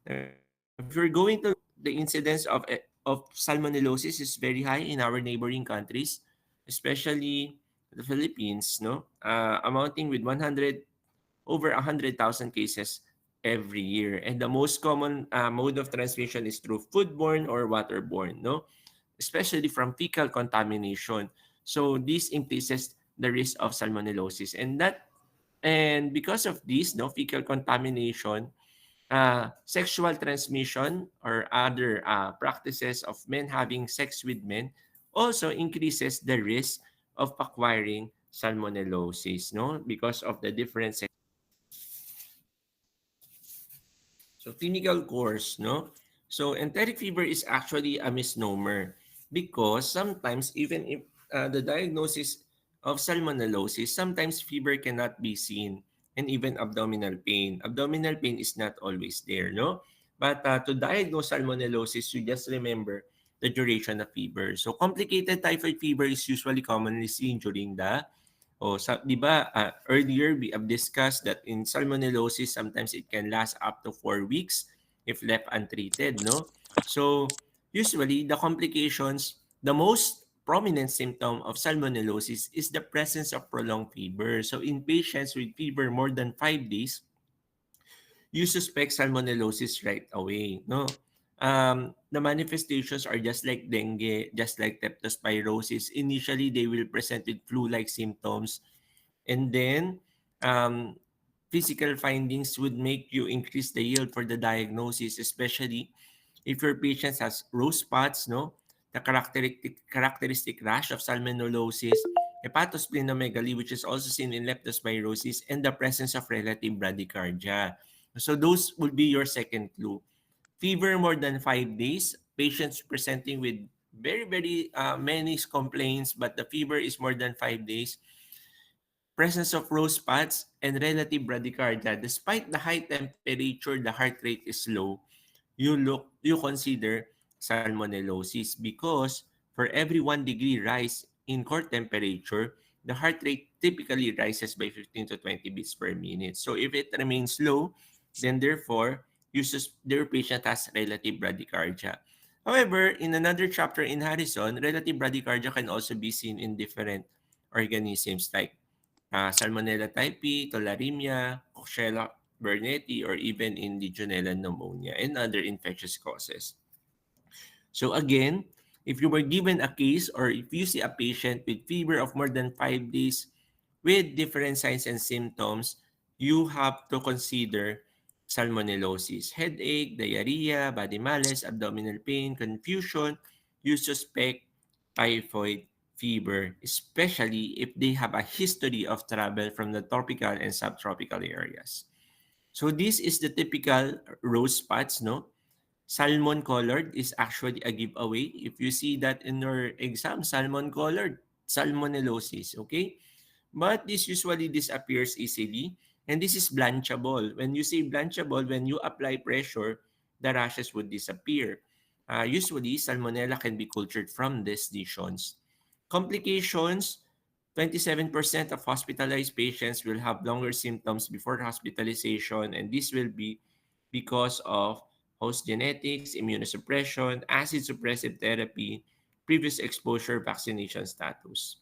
If you're going to the incidence of salmonellosis is very high in our neighboring countries, especially the Philippines, no? Amounting with 100 over 100,000 cases every year. And the most common mode of transmission is through foodborne or waterborne, no? Especially from fecal contamination. So this increases the risk of salmonellosis. And because of this, no, fecal contamination, sexual transmission or other practices of men having sex with men also increases the risk of acquiring salmonellosis, no, because of the different. So clinical course, no? So enteric fever is actually a misnomer because sometimes even if the diagnosis of salmonellosis, sometimes fever cannot be seen and even abdominal pain. Abdominal pain is not always there, no? But to diagnose salmonellosis, you just remember the duration of fever. So complicated typhoid fever is usually commonly seen during the di ba, earlier we have discussed that in salmonellosis, sometimes it can last up to 4 weeks if left untreated, no? So, usually, the complications, the most prominent symptom of salmonellosis is the presence of prolonged fever. So, in patients with fever more than 5 days, you suspect salmonellosis right away, no? The manifestations are just like dengue, just like leptospirosis. Initially, they will present with flu-like symptoms, and then um, physical findings would make you increase the yield for the diagnosis, especially if your patient has rose spots, no, the characteristic rash of salmonellosis, hepatosplenomegaly, which is also seen in leptospirosis, and the presence of relative bradycardia. So those would be your second clue. Fever more than 5 days, patients presenting with very many complaints, but the fever is more than 5 days, presence of rose spots, and relative bradycardia. Despite the high temperature, the heart rate is low, you consider salmonellosis because for every 1 degree rise in core temperature, the heart rate typically rises by 15 to 20 beats per minute. So if it remains low, then therefore, their patient has relative bradycardia. However, in another chapter in Harrison, relative bradycardia can also be seen in different organisms like Salmonella typhi, tularemia, Coxiella burnetii, or even in Legionella pneumonia and other infectious causes. So again, if you were given a case or if you see a patient with fever of more than 5 days with different signs and symptoms, you have to consider salmonellosis. Headache, diarrhea, body malaise, abdominal pain, confusion, you suspect typhoid fever, especially if they have a history of travel from the tropical and subtropical areas. So this is the typical rose spots, no? Salmon colored is actually a giveaway. If you see that in your exam, salmon colored, salmonellosis, okay? But this usually disappears easily, and this is blanchable. When you say blanchable, when you apply pressure, the rashes would disappear. Usually, salmonella can be cultured from these lesions. Complications, 27% of hospitalized patients will have longer symptoms before hospitalization, and this will be because of host genetics, immunosuppression, acid suppressive therapy, previous exposure, vaccination status.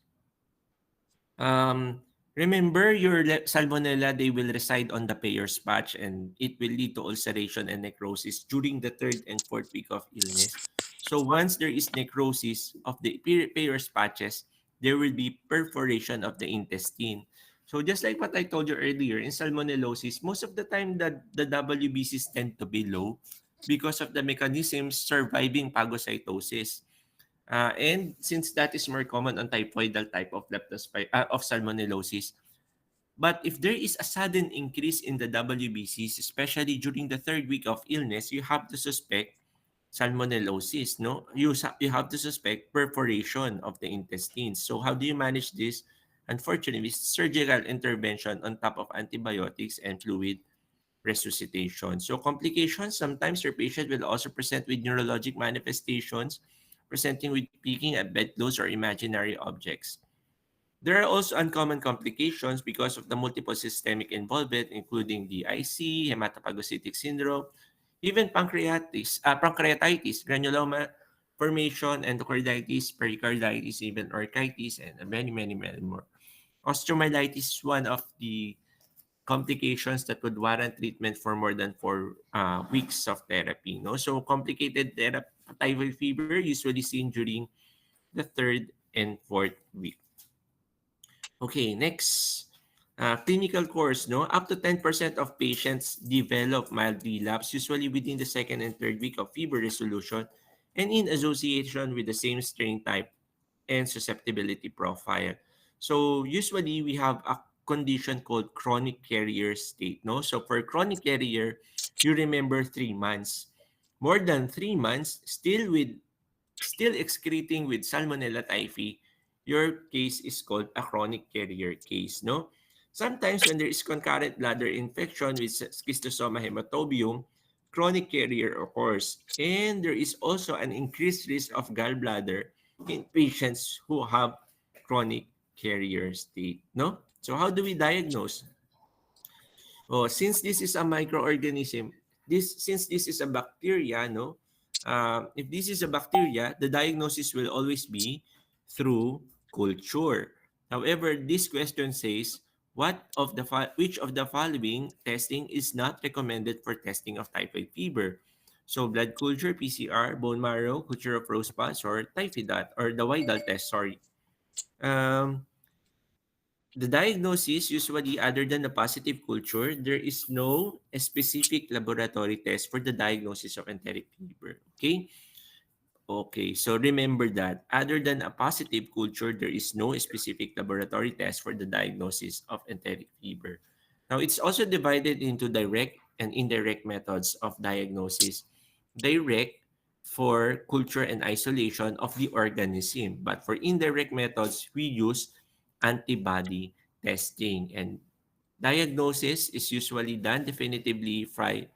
Remember, your salmonella, they will reside on the Peyer's patch and it will lead to ulceration and necrosis during the third and fourth week of illness. So once there is necrosis of the Peyer's patches, there will be perforation of the intestine. So just like what I told you earlier, in salmonellosis, most of the time the WBCs tend to be low because of the mechanisms surviving phagocytosis. And since that is more common on typhoidal type of of salmonellosis, but if there is a sudden increase in the WBCs, especially during the third week of illness, you have to suspect salmonellosis. No, you have to suspect perforation of the intestines. So how do you manage this? Unfortunately, it's surgical intervention on top of antibiotics and fluid resuscitation. So complications, sometimes your patient will also present with neurologic manifestations, presenting with peeking at bedclothes or imaginary objects. There are also uncommon complications because of the multiple systemic involvement, including DIC, hematophagocytic syndrome, even pancreatitis, granuloma formation, endocarditis, pericarditis, even orchitis, and many, many, many more. Osteomyelitis is one of the complications that would warrant treatment for more than 4 weeks of therapy. No, so complicated typhoid fever usually seen during the third and fourth week. Okay, next. Clinical course, no? Up to 10% of patients develop mild relapse, usually within the second and third week of fever resolution and in association with the same strain type and susceptibility profile. So usually we have a condition called chronic carrier state, no? So for chronic carrier, you remember 3 months. More than 3 months, still excreting with Salmonella typhi, your case is called a chronic carrier case, no? Sometimes when there is concurrent bladder infection with schistosoma hematobium, chronic carrier occurs. And there is also an increased risk of gallbladder in patients who have chronic carrier state, no? So how do we diagnose? Oh, since this is a microorganism, since this is a bacteria, no? If this is a bacteria, the diagnosis will always be through culture. However, this question says, which of the following testing is not recommended for testing of typhoid fever? So blood culture, PCR, bone marrow, culture of rose spots, or typhidot, or the Widal test, sorry. Um, the diagnosis usually other than the positive culture, there is no specific laboratory test for the diagnosis of enteric fever. Okay? Okay, so remember that other than a positive culture, there is no specific laboratory test for the diagnosis of enteric fever. Now, it's also divided into direct and indirect methods of diagnosis. Direct for culture and isolation of the organism, but for indirect methods, we use antibody testing. And diagnosis is usually done definitively by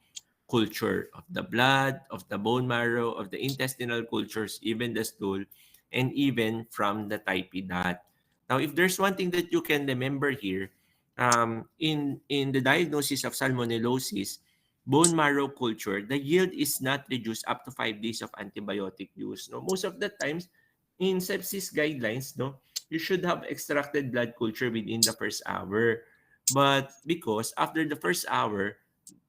culture of the blood, of the bone marrow, of the intestinal cultures, even the stool, and even from the typidot. Now, if there's one thing that you can remember here, in the diagnosis of salmonellosis, bone marrow culture, the yield is not reduced up to 5 days of antibiotic use. No, most of the times in sepsis guidelines, no, you should have extracted blood culture within the first hour. But because after the first hour,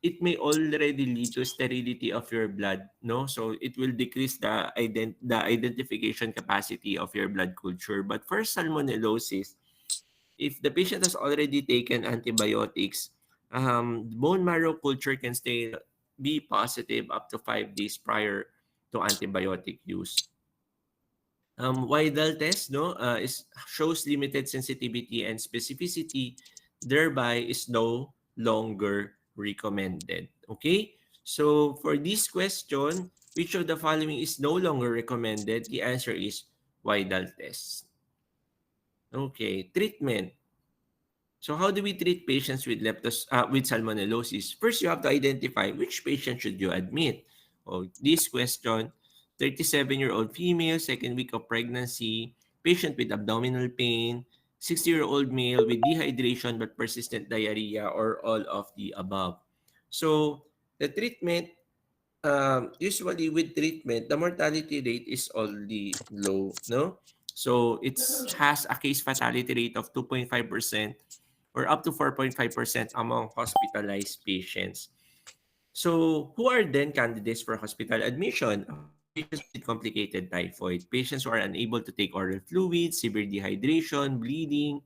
it may already lead to sterility of your blood, no? So it will decrease the identification capacity of your blood culture. But for salmonellosis, if the patient has already taken antibiotics, bone marrow culture can be positive up to 5 days prior to antibiotic use. Widal test, no, shows limited sensitivity and specificity, thereby is no longer recommended. Okay? So for this question, which of the following is no longer recommended? The answer is Widal test. Okay, treatment. So how do we treat patients with with salmonellosis? First, you have to identify which patient should you admit. Oh, this question, 37-year-old female, second week of pregnancy, patient with abdominal pain, 60-year-old male with dehydration but persistent diarrhea, or all of the above. So the treatment, usually with treatment, the mortality rate is already low, no? So it has a case fatality rate of 2.5% or up to 4.5% among hospitalized patients. So, who are then candidates for hospital admission? Patients with complicated typhoid, patients who are unable to take oral fluids, severe dehydration, bleeding,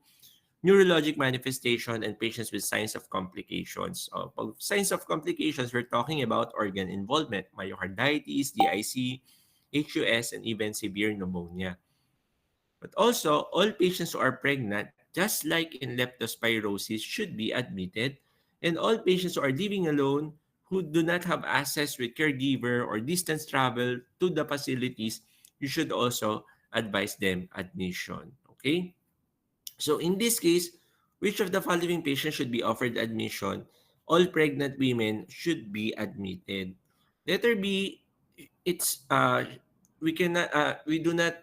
neurologic manifestation, and patients with signs of complications. Pag signs of complications, we're talking about organ involvement, myocarditis, DIC, HUS, and even severe pneumonia. But also, all patients who are pregnant, just like in leptospirosis, should be admitted. And all patients who are living alone, who do not have access with caregiver or distance travel to the facilities, you should also advise them admission. Okay? So in this case, which of the following patients should be offered admission? All pregnant women should be admitted. Letter B, it's we do not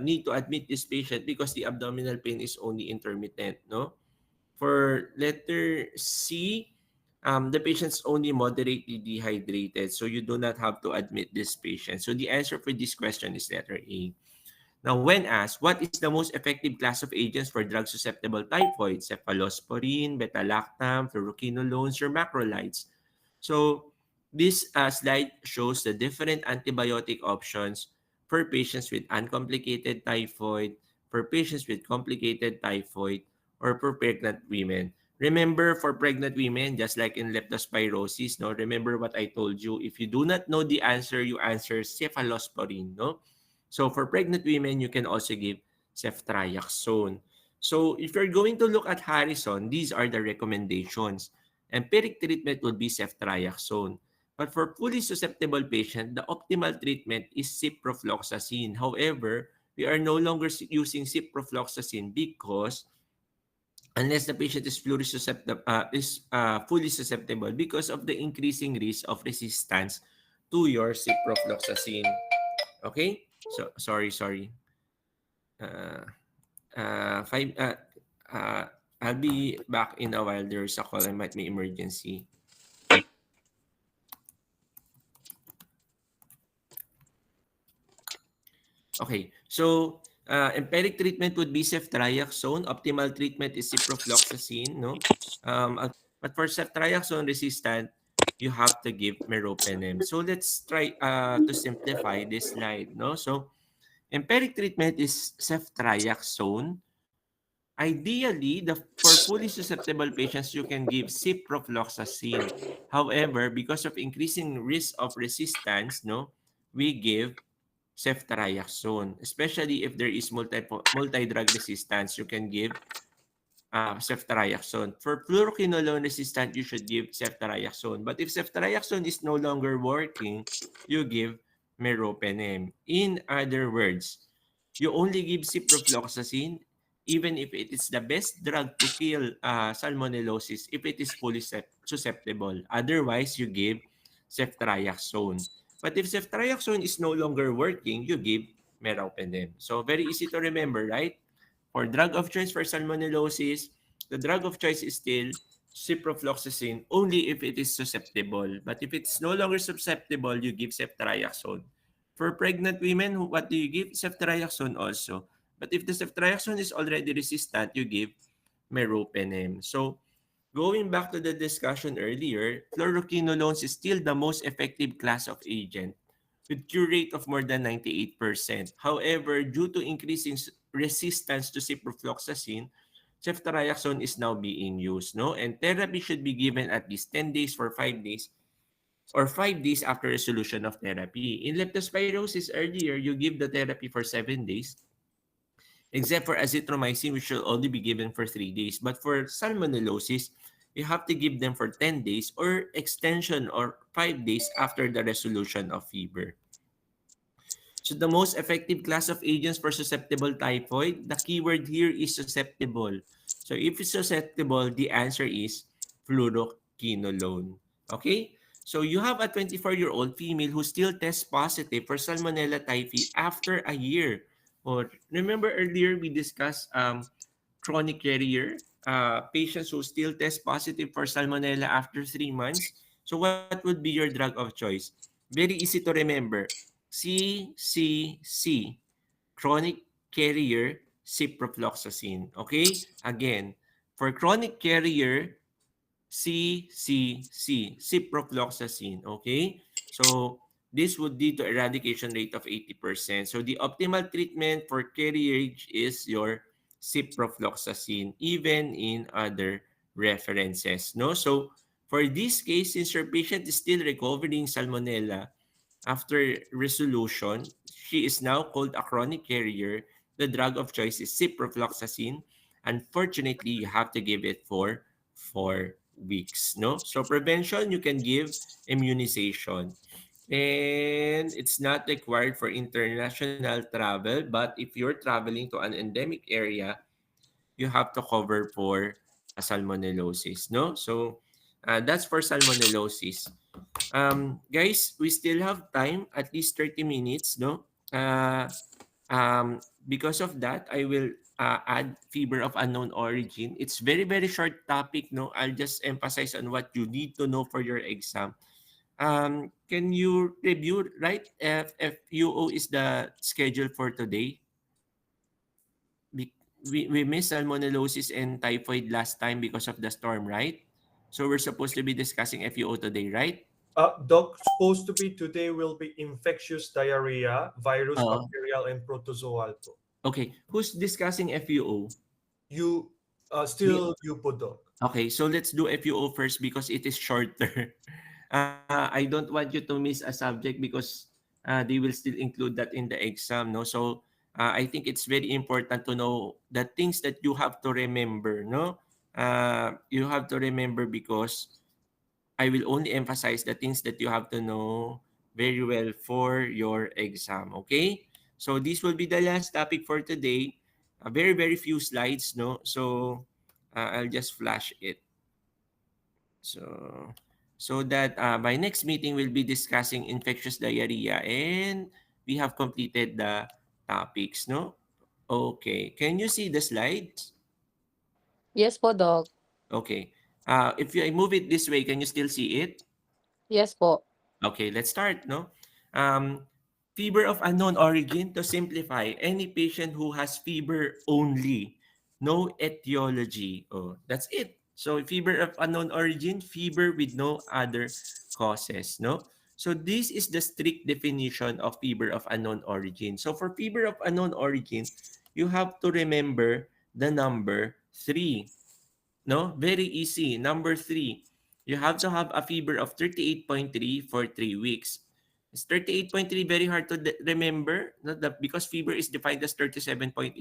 need to admit this patient because the abdominal pain is only intermittent, no? For letter C, the patient's only moderately dehydrated, so you do not have to admit this patient. So the answer for this question is letter A. Now, when asked, what is the most effective class of agents for drug-susceptible typhoid? Cephalosporin, beta-lactam, fluoroquinolones, or macrolides? So, this slide shows the different antibiotic options for patients with uncomplicated typhoid, for patients with complicated typhoid, or for pregnant women. Remember, for pregnant women, just like in leptospirosis, no? Remember what I told you. If you do not know the answer, you answer cephalosporin, no? So for pregnant women, you can also give ceftriaxone. So if you're going to look at Harrison, these are the recommendations. Empiric treatment will be ceftriaxone. But for fully susceptible patient, the optimal treatment is ciprofloxacin. However, we are no longer using ciprofloxacin because unless the patient is fully susceptible because of the increasing risk of resistance to your ciprofloxacin. Okay? So sorry. Uh, five. Uh, I'll be back in a while. There's a call. I might be emergency. Okay. So empiric treatment would be ceftriaxone. Optimal treatment is ciprofloxacin. No. But for ceftriaxone resistant, you have to give meropenem. So let's try to simplify this slide. No. So empiric treatment is ceftriaxone. Ideally, for fully susceptible patients, you can give ciprofloxacin. However, because of increasing risk of resistance, no, we give ceftriaxone. Especially if there is multi-drug resistance, you can give ceftriaxone. For fluoroquinolone resistant, you should give ceftriaxone. But if ceftriaxone is no longer working, you give meropenem. In other words, you only give ciprofloxacin even if it is the best drug to kill salmonellosis if it is fully susceptible. Otherwise, you give ceftriaxone. But if ceftriaxone is no longer working, you give meropenem. So very easy to remember, right? For drug of choice for salmonellosis, the drug of choice is still ciprofloxacin only if it is susceptible. But if it's no longer susceptible, you give ceftriaxone. For pregnant women, what do you give? Ceftriaxone also. But if the ceftriaxone is already resistant, you give meropenem. So going back to the discussion earlier, fluoroquinolones is still the most effective class of agent with cure rate of more than 98%. However, due to increasing resistance to ciprofloxacin, ceftriaxone is now being used, no? And therapy should be given at least 10 days for 5 days or 5 days after resolution of therapy. In leptospirosis earlier, you give the therapy for 7 days, except for azithromycin, which should only be given for 3 days. But for salmonellosis, you have to give them for 10 days or extension or 5 days after the resolution of fever. So the most effective class of agents for susceptible typhoid, the keyword here is susceptible. So if it's susceptible, the answer is fluoroquinolone. Okay? So you have a 24-year-old female who still tests positive for Salmonella typhi after a year. Or remember earlier we discussed chronic carrier patients who still test positive for Salmonella after 3 months. So what would be your drug of choice? Very easy to remember. CCC, chronic carrier ciprofloxacin. Okay? Again, for chronic carrier CCC, ciprofloxacin. Okay? So, this would lead to eradication rate of 80%. So, the optimal treatment for carriage is your ciprofloxacin, even in other references. No? So, for this case, since your patient is still recovering salmonella, after resolution, she is now called a chronic carrier. The drug of choice is ciprofloxacin. Unfortunately, you have to give it for 4 weeks. No, so prevention you can give immunization, and it's not required for international travel. But if you're traveling to an endemic area, you have to cover for salmonellosis. No, so that's for salmonellosis. Guys, we still have time, at least 30 minutes, no? Because of that, I will add fever of unknown origin. It's very, very short topic, no? I'll just emphasize on what you need to know for your exam. Can you review, right? FUO is the schedule for today. We missed salmonellosis and typhoid last time because of the storm, right? So we're supposed to be discussing FUO today, right? Doc, supposed to be today will be infectious diarrhea, virus, Uh, bacterial, and protozoal po. okay. Who's discussing FUO? You, Me. still you po, Doc. Okay, so let's do FUO first because it is shorter. I don't want you to miss a subject because they will still include that in the exam, no? So I think it's very important to know the things that you have to remember, no? You have to remember because I will only emphasize the things that you have to know very well for your exam, okay? So this will be the last topic for today. Very, very few slides, no? So I'll just flash it. So that by next meeting we'll be discussing infectious diarrhea and we have completed the topics, no? Okay. Can you see the slides? Yes po, Doc. Okay. If I move it this way, can you still see it? Yes po. Okay, let's start, no? Um, fever of unknown origin, to simplify, any patient who has fever only, no etiology. Oh, that's it. So fever of unknown origin, fever with no other causes, no? So this is the strict definition of fever of unknown origin. So for fever of unknown origin, you have to remember the number 3. No? Very easy. Number 3, you have to have a fever of 38.3 for 3 weeks. Is 38.3 very hard to remember? Not that because fever is defined as 37.8?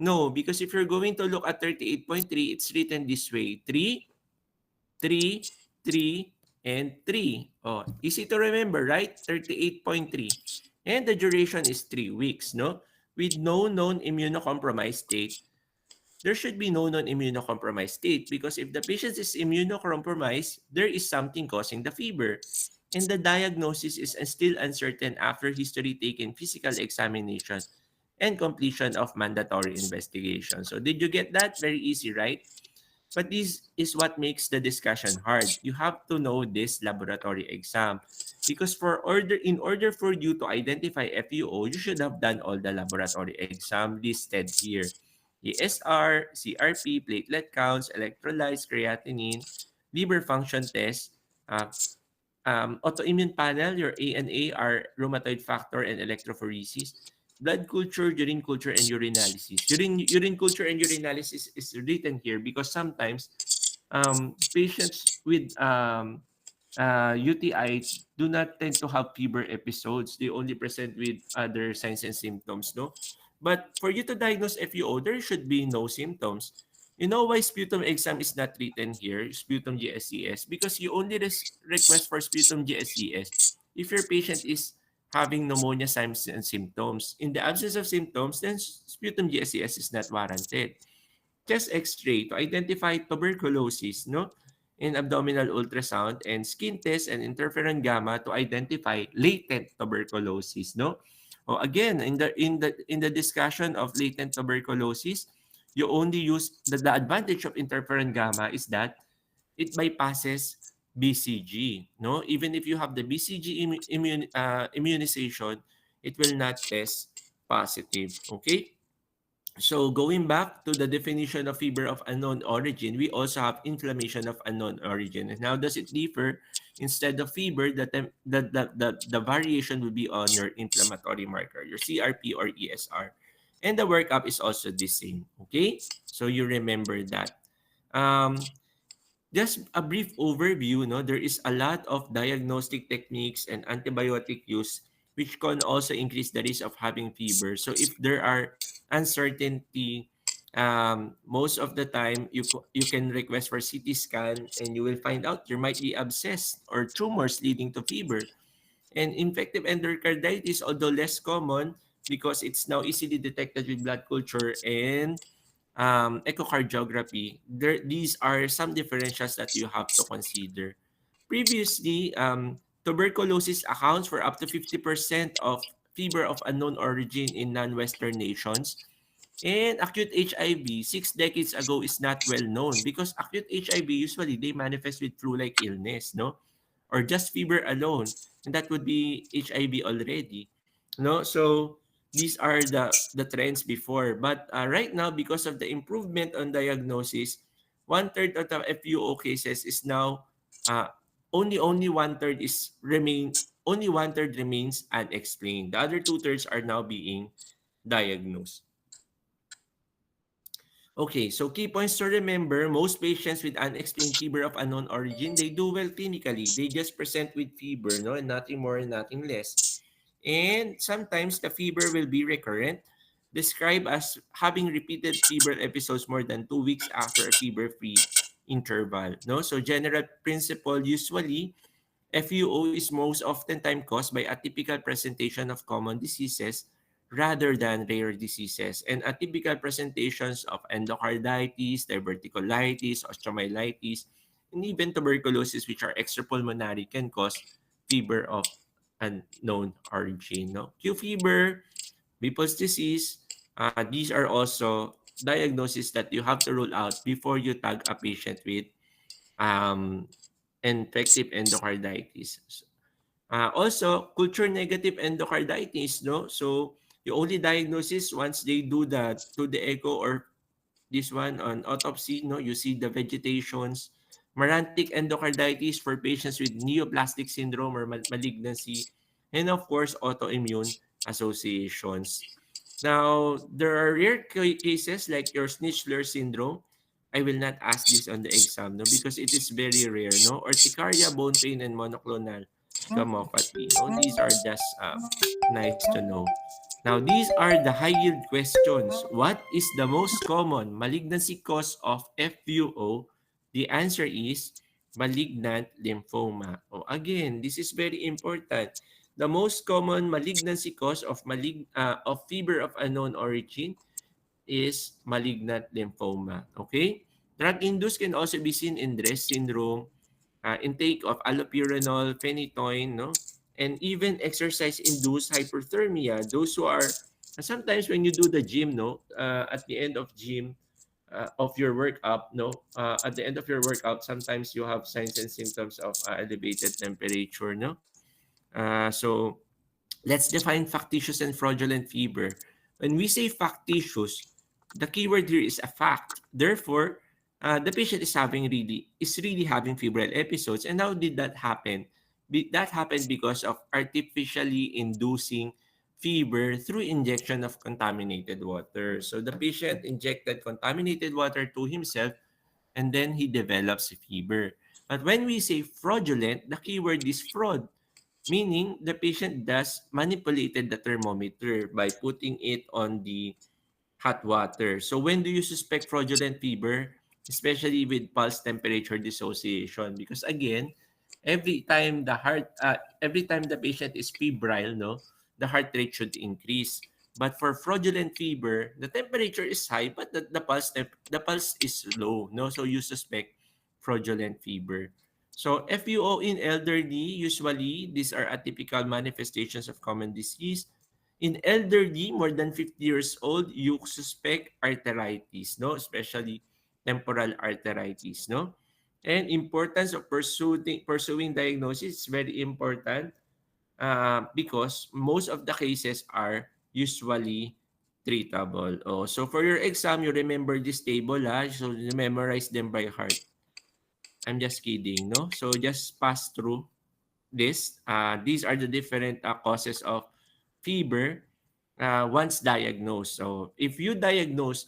No, because if you're going to look at 38.3, it's written this way. 3, 3, 3, and 3. Oh, easy to remember, right? 38.3. And the duration is 3 weeks, no? With no known immunocompromised state, there should be no non-immunocompromised state because if the patient is immunocompromised, there is something causing the fever. And the diagnosis is still uncertain after history taken physical examination and completion of mandatory investigation. So did you get that? Very easy, right? But this is what makes the discussion hard. You have to know this laboratory exam. Because in order for you to identify FUO, you should have done all the laboratory exam listed here. ESR, CRP, platelet counts, electrolytes, creatinine, liver function test, uh, autoimmune panel, your ANA are rheumatoid factor and electrophoresis, blood culture, urine culture, and urinalysis. Urine culture and urinalysis is written here because sometimes patients with UTI do not tend to have fever episodes. They only present with other signs and symptoms, no? But for you to diagnose FUO, there should be no symptoms. You know why sputum exam is not written here, sputum GSCS? Because you only request for sputum GSCS if your patient is having pneumonia signs and symptoms. In the absence of symptoms, then sputum GSCS is not warranted. Chest X-ray to identify tuberculosis, no? In abdominal ultrasound and skin test and interferon gamma to identify latent tuberculosis, no? Oh, again, in the discussion of latent tuberculosis, you only use the advantage of interferon gamma is that it bypasses BCG, no? Even if you have the BCG immunization, it will not test positive, okay? So going back to the definition of fever of unknown origin, we also have inflammation of unknown origin. And how does it differ? Instead of fever, the variation will be on your inflammatory marker, your CRP or ESR. And the workup is also the same. Okay? So you remember that. Um, just a brief overview, no, there is a lot of diagnostic techniques and antibiotic use which can also increase the risk of having fever. So if there are uncertainty, most of the time you can request for CT scan and you will find out there might be abscess or tumors leading to fever. And infective endocarditis, although less common because it's now easily detected with blood culture and echocardiography, these are some differentials that you have to consider. Previously, tuberculosis accounts for up to 50% of fever of unknown origin in non-Western nations. And acute HIV, 6 decades ago is not well known because acute HIV usually they manifest with flu-like illness, no? Or just fever alone. And that would be HIV already. No? So these are the trends before. But right now, because of the improvement on diagnosis, one-third of the FUO cases is now uh, only one-third is remain only one-third remains unexplained. The other two-thirds are now being diagnosed. Okay, so key points to remember, most patients with unexplained fever of unknown origin, they do well clinically. They just present with fever, no, and nothing more and nothing less. And sometimes the fever will be recurrent, described as having repeated fever episodes more than 2 weeks after a fever-free interval. No, so general principle usually FUO is most often time caused by atypical presentation of common diseases rather than rare diseases. And atypical presentations of endocarditis, diverticulitis, osteomyelitis, and even tuberculosis, which are extrapulmonary, can cause fever of unknown origin. No? Q fever, Beppo's disease, these are also diagnoses that you have to rule out before you tag a patient with um, infective endocarditis. Also, culture negative endocarditis, no? So, you only diagnose this once they do the echo or this one on autopsy, no? You see the vegetations. Marantic endocarditis for patients with neoplastic syndrome or malignancy. And of course, autoimmune associations. Now, there are rare cases like your Schnitzler syndrome. I will not ask this on the exam, no, because it is very rare, no. Urticaria, bone pain, and monoclonal gammopathy. No, these are just nice to know. Now, these are the high yield questions. What is the most common malignancy cause of FUO? The answer is malignant lymphoma. Oh, again, this is very important. The most common malignancy cause of fever of unknown origin is malignant lymphoma. Okay? Drug-induced can also be seen in DRESS syndrome, intake of allopurinol, phenytoin, no? And even exercise-induced hyperthermia. Those who are, sometimes when you do the gym, no? At the end of gym, of your workout, no? At the end of your workout, sometimes you have signs and symptoms of elevated temperature, no? So let's define factitious and fraudulent fever. When we say factitious, the keyword here is a fact. Therefore, the patient is really having febrile episodes. And how did that happen? That happened because of artificially inducing fever through injection of contaminated water. So the patient injected contaminated water to himself and then he develops a fever. But when we say fraudulent, the keyword is fraud, meaning the patient does manipulated the thermometer by putting it on the hot water. So when do you suspect fraudulent fever? Especially with pulse temperature dissociation. Because again, every time the patient is febrile, no, the heart rate should increase. But for fraudulent fever, the temperature is high, but the pulse is low, no. So you suspect fraudulent fever. So FUO in elderly, usually these are atypical manifestations of common disease. In elderly, more than 50 years old, you suspect arteritis, no? Especially temporal arteritis, no? And importance of pursuing diagnosis is very important because most of the cases are usually treatable. Oh, so for your exam, you remember this table, so you memorize them by heart. I'm just kidding, no? So just pass through this. These are the different causes of fever once diagnosed. So if you diagnose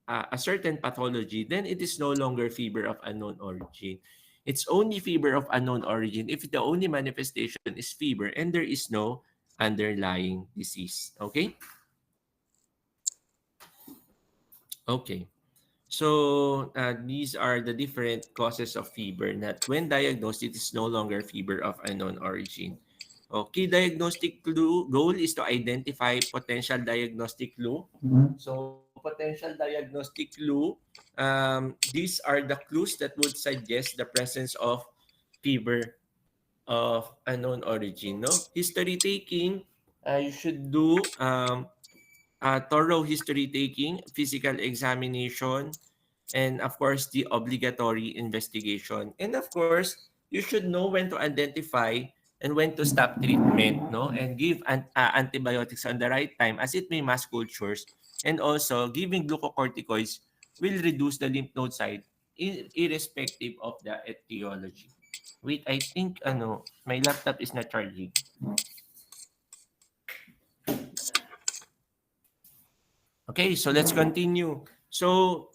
a certain pathology, then it is no longer fever of unknown origin. It's only fever of unknown origin if the only manifestation is fever and there is no underlying disease. Okay? Okay. So these are the different causes of fever that when diagnosed, it is no longer fever of unknown origin. Okay, diagnostic clue goal is to identify potential diagnostic clue. So potential diagnostic clue, these are the clues that would suggest the presence of fever of unknown origin. No, history taking, you should do thorough history taking, physical examination, and of course the obligatory investigation. And of course, you should know when to identify and when to stop treatment, no, and give antibiotics on the right time as it may mask cultures. And also giving glucocorticoids will reduce the lymph node site irrespective of the etiology. Wait, I think my laptop is not charging. Okay, so let's continue. So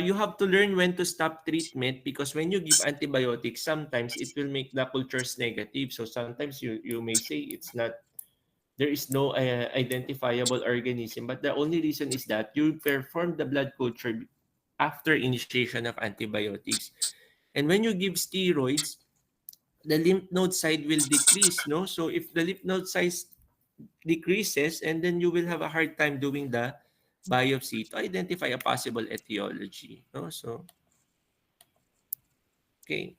you have to learn when to stop treatment because when you give antibiotics, sometimes it will make the cultures negative. So sometimes you may say it's not, there is no identifiable organism, but the only reason is that you perform the blood culture after initiation of antibiotics. And when you give steroids, the lymph node side will decrease, no? So if the lymph node size decreases, and then you will have a hard time doing the biopsy to identify a possible etiology, no? So, okay.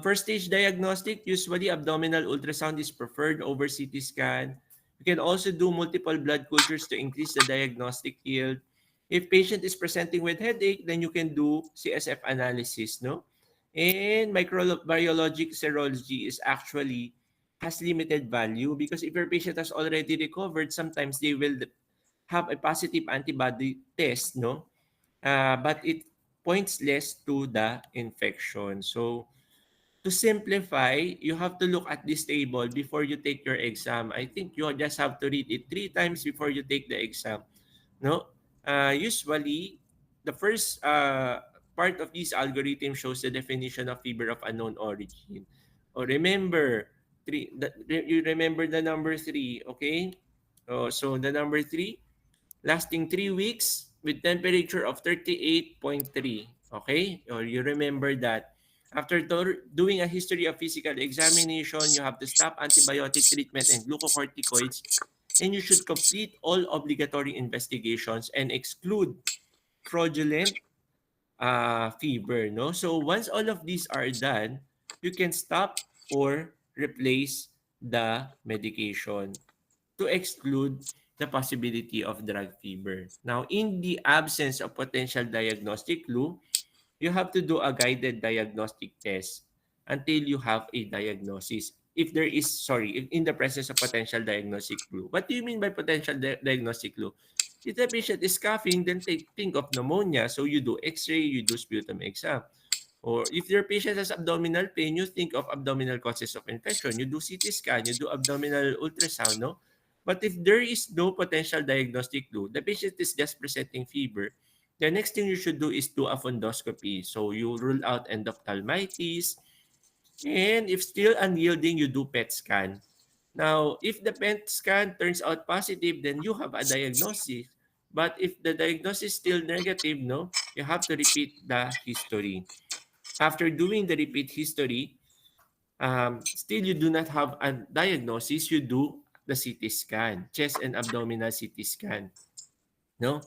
First stage diagnostic, usually abdominal ultrasound is preferred over CT scan. You can also do multiple blood cultures to increase the diagnostic yield. If patient is presenting with headache, then you can do CSF analysis, no? And microbiologic serology is actually has limited value because if your patient has already recovered, sometimes they will have a positive antibody test, no? But it points less to the infection. So to simplify, you have to look at this table before you take your exam. I think you just have to read it 3 times before you take the exam. No, usually the first part of this algorithm shows the definition of fever of unknown origin. Oh, remember you remember the number three, okay? Oh, so the number three, lasting 3 weeks with temperature of 38.3. Okay? Or you remember that. After doing a history of physical examination, you have to stop antibiotic treatment and glucocorticoids, and you should complete all obligatory investigations and exclude fraudulent fever. No? So once all of these are done, you can stop or replace the medication to exclude the possibility of drug fever. Now, in the absence of potential diagnostic clue, you have to do a guided diagnostic test until you have a diagnosis. If there is, sorry, in the presence of potential diagnostic clue. What do you mean by potential diagnostic clue? If the patient is coughing, then think of pneumonia. So you do x-ray, you do sputum exam. Or if your patient has abdominal pain, you think of abdominal causes of infection. You do CT scan, you do abdominal ultrasound, no? But if there is no potential diagnostic clue, the patient is just presenting fever, the next thing you should do is do a fundoscopy. So you rule out endophthalmitis, and if still unyielding, you do PET scan. Now, if the PET scan turns out positive, then you have a diagnosis. But if the diagnosis is still negative, no, you have to repeat the history. After doing the repeat history, still you do not have a diagnosis, you do the CT scan, chest and abdominal CT scan. No?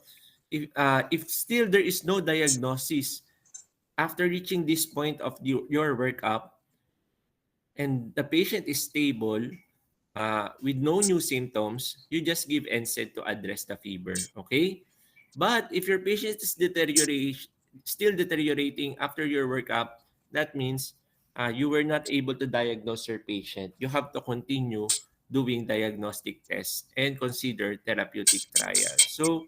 If still there is no diagnosis, after reaching this point of your workup, and the patient is stable, with no new symptoms, you just give NSAID to address the fever. Okay? But if your patient is still deteriorating after your workup, that means you were not able to diagnose your patient. You have to continue doing diagnostic tests and consider therapeutic trials. So,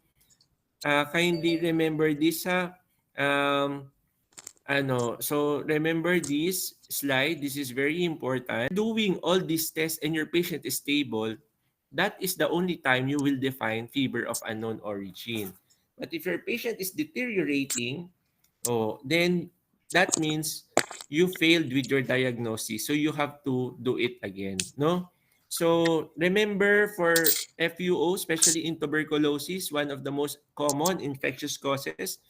kindly remember this ha. So remember this slide. This is very important. Doing all these tests and your patient is stable, that is the only time you will define fever of unknown origin. But if your patient is deteriorating, then that means you failed with your diagnosis. So you have to do it again, no? So remember for FUO, especially in tuberculosis, one of the most common infectious causes.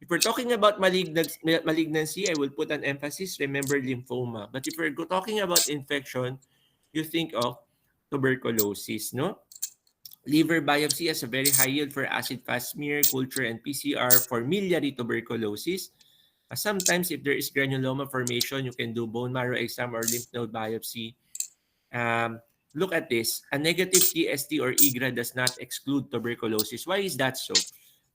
If we're talking about malignancy, I will put an emphasis, remember lymphoma. But if we're talking about infection, you think of tuberculosis, no? Liver biopsy has a very high yield for acid fast smear, culture, and PCR for miliary tuberculosis. Sometimes, if there is granuloma formation, you can do bone marrow exam or lymph node biopsy. Um, look at this. A negative TST or IGRA does not exclude tuberculosis. Why is that so?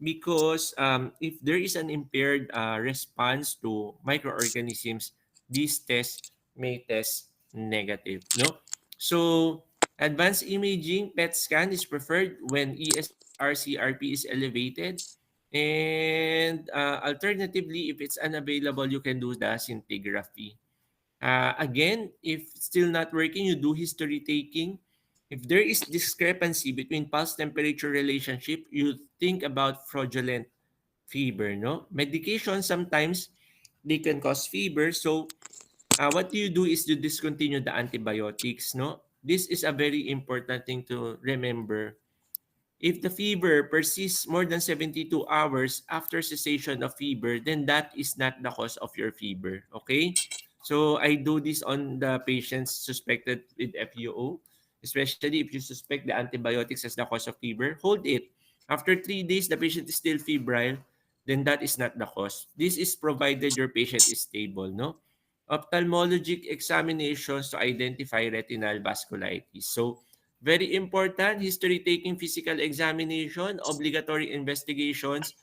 Because if there is an impaired response to microorganisms, these tests may test negative. No, so advanced imaging PET scan is preferred when ESRCRP is elevated, and alternatively, if it's unavailable, you can do the scintigraphy. Again, if still not working, you do history taking. If there is discrepancy between pulse temperature relationship, you think about fraudulent fever. No, medication sometimes they can cause fever. So what you do is to discontinue the antibiotics. No, this is a very important thing to remember. If the fever persists more than 72 hours after cessation of fever, then that is not the cause of your fever. Okay? So I do this on the patients suspected with FUO, especially if you suspect the antibiotics as the cause of fever. Hold it. After 3 days, the patient is still febrile, then that is not the cause. This is provided your patient is stable, no? Ophthalmologic examinations to identify retinal vasculitis. So very important, history-taking physical examination, obligatory investigations,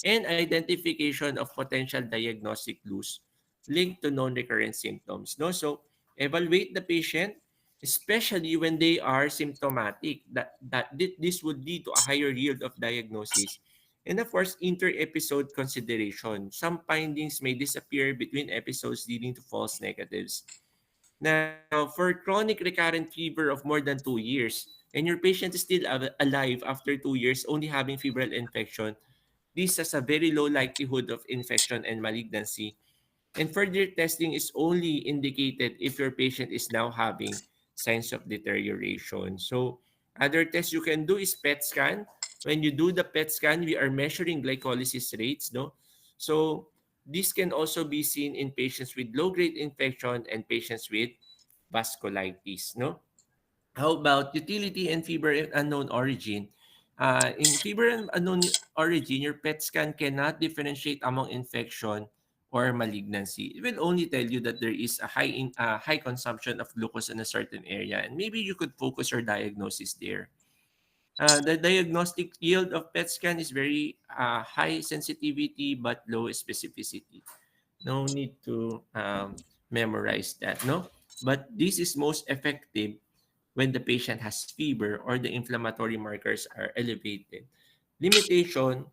and identification of potential diagnostic clues linked to non-recurrent symptoms. No? So, evaluate the patient, especially when they are symptomatic, this would lead to a higher yield of diagnosis. And of course, inter-episode consideration. Some findings may disappear between episodes leading to false negatives. Now, for chronic recurrent fever of more than 2 years, and your patient is still alive after 2 years, only having febrile infection, this has a very low likelihood of infection and malignancy. And further testing is only indicated if your patient is now having signs of deterioration. So, other tests you can do is PET scan. When you do the PET scan, we are measuring glycolysis rates, no? So, this can also be seen in patients with low-grade infection and patients with vasculitis, no? How about utility and fever and unknown origin? In fever and unknown origin, your PET scan cannot differentiate among infection or malignancy. It will only tell you that there is a high consumption of glucose in a certain area, and maybe you could focus your diagnosis there. The diagnostic yield of PET scan is very high sensitivity but low specificity. No need to memorize that, no? But this is most effective when the patient has fever or the inflammatory markers are elevated. Limitation,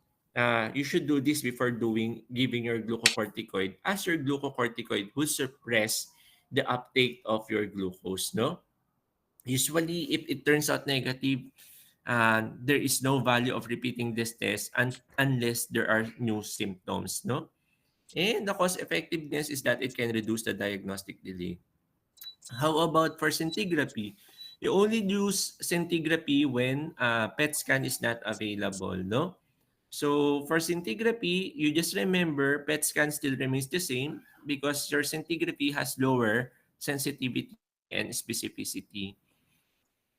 you should do this before giving your glucocorticoid, as your glucocorticoid will suppress the uptake of your glucose, no? Usually, if it turns out negative, there is no value of repeating this test unless there are new symptoms, no? And the cost effectiveness is that it can reduce the diagnostic delay. How about for scintigraphy? You only use scintigraphy when PET scan is not available, no? So for scintigraphy, you just remember PET scan still remains the same because your scintigraphy has lower sensitivity and specificity.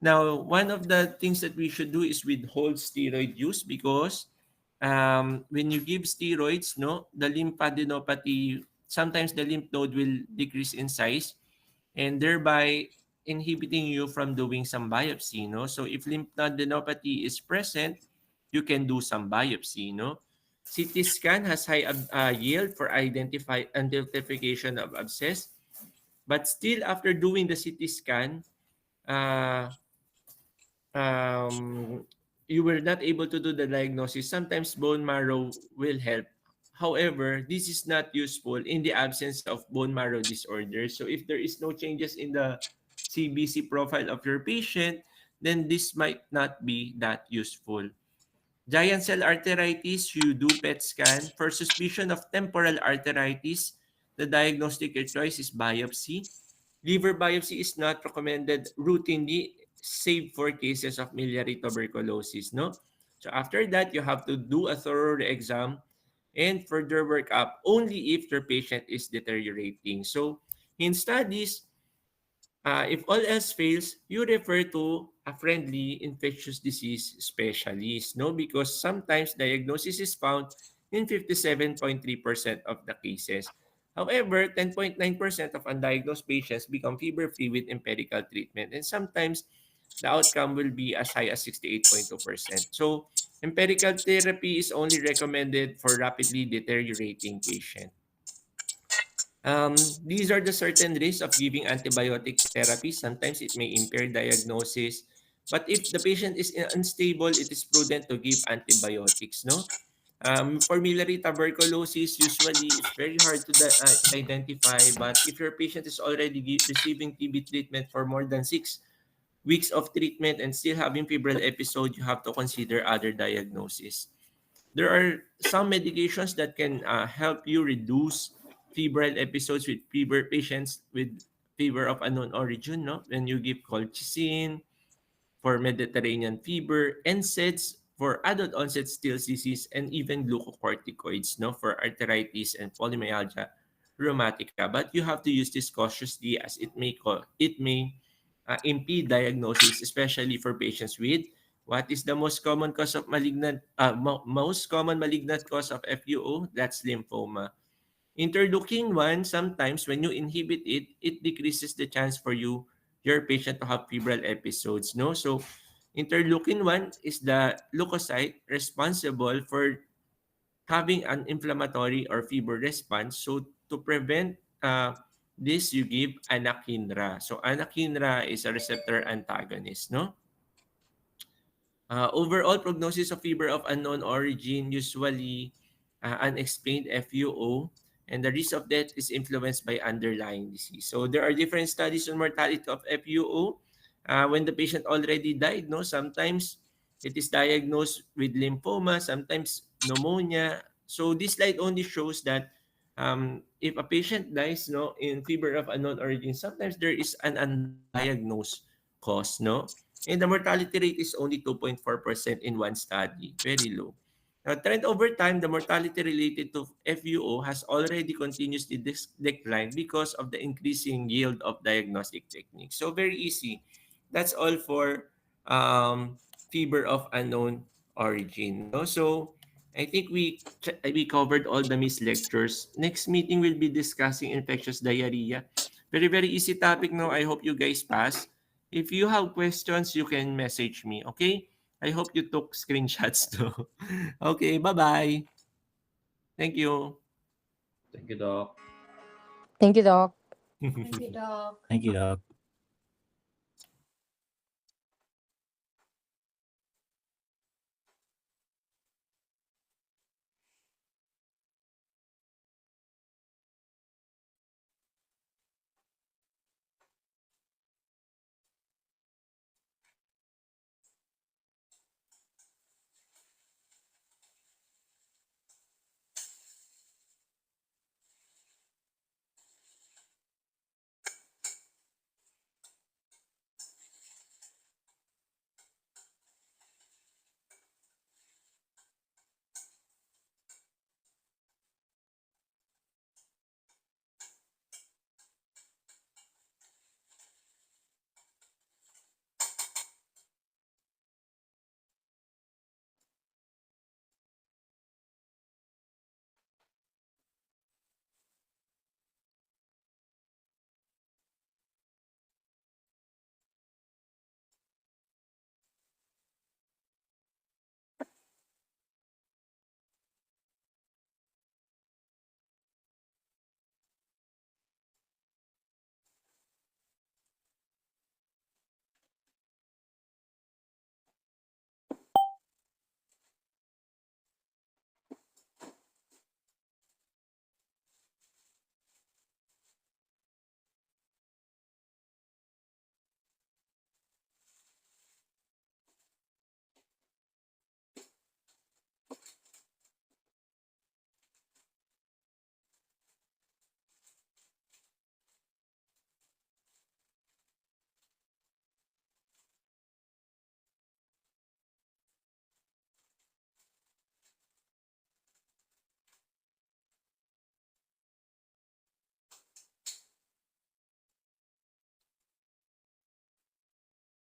Now, one of the things that we should do is withhold steroid use because when you give steroids, no, the lymphadenopathy, sometimes the lymph node will decrease in size and thereby inhibiting you from doing some biopsy, no? So if lymphadenopathy is present, you can do some biopsy, no? CT scan has high yield for identification of abscess, but still after doing the CT scan, uh, um, you were not able to do the diagnosis. Sometimes bone marrow will help. However, this is not useful in the absence of bone marrow disorder. So if there is no changes in the CBC profile of your patient, then this might not be that useful. Giant cell arteritis, you do PET scan. For suspicion of temporal arteritis, the diagnostic choice is biopsy. Liver biopsy is not recommended routinely, save for cases of miliary tuberculosis, no? So after that, you have to do a thorough exam and further workup only if your patient is deteriorating. So in studies, if all else fails, you refer to a friendly infectious disease specialist, no? Because sometimes diagnosis is found in 57.3% of the cases. However, 10.9% of undiagnosed patients become fever-free with empirical treatment, and sometimes the outcome will be as high as 68.2%. So, empirical therapy is only recommended for rapidly deteriorating patients. These are the certain risks of giving antibiotic therapy. Sometimes it may impair diagnosis. But if the patient is unstable, it is prudent to give antibiotics, no? Formulary tuberculosis usually is very hard to identify, but if your patient is already receiving TB treatment for more than 6 weeks of treatment and still having febrile episode, you have to consider other diagnosis. There are some medications that can help you reduce febrile episodes with fever patients with fever of unknown origin. No, when you give colchicine for Mediterranean fever, NSAIDs for adult onset Still's disease, and even glucocorticoids, no, for arthritis and polymyalgia rheumatica. But you have to use this cautiously, as it may impede diagnosis, especially for patients with what is the most common cause of most common malignant cause of FUO? That's lymphoma. Interleukin 1, sometimes when you inhibit it, it decreases the chance for your patient to have febrile episodes. No, so interleukin 1 is the leukocyte responsible for having an inflammatory or fever response. So to prevent this, you give anakinra. So anakinra is a receptor antagonist, no? Overall prognosis of fever of unknown origin, usually unexplained FUO, and the risk of death is influenced by underlying disease. So there are different studies on mortality of FUO. When the patient already died, no, sometimes it is diagnosed with lymphoma, sometimes pneumonia. So this slide only shows that if a patient dies, no, in fever of unknown origin, sometimes there is an undiagnosed cause, no, and the mortality rate is only 2.4% in one study, very low. Now, trend over time, the mortality related to FUO has already continuously declined because of the increasing yield of diagnostic techniques. So very easy. That's all for fever of unknown origin. No? So I think we covered all the missed lectures. Next meeting we'll be discussing infectious diarrhea. Very, very easy topic. No, I hope you guys pass. If you have questions, you can message me, okay? I hope you took screenshots too. Okay, bye-bye. Thank you. Thank you, Doc. Thank you, Doc. Thank you, Doc. Thank you, Doc.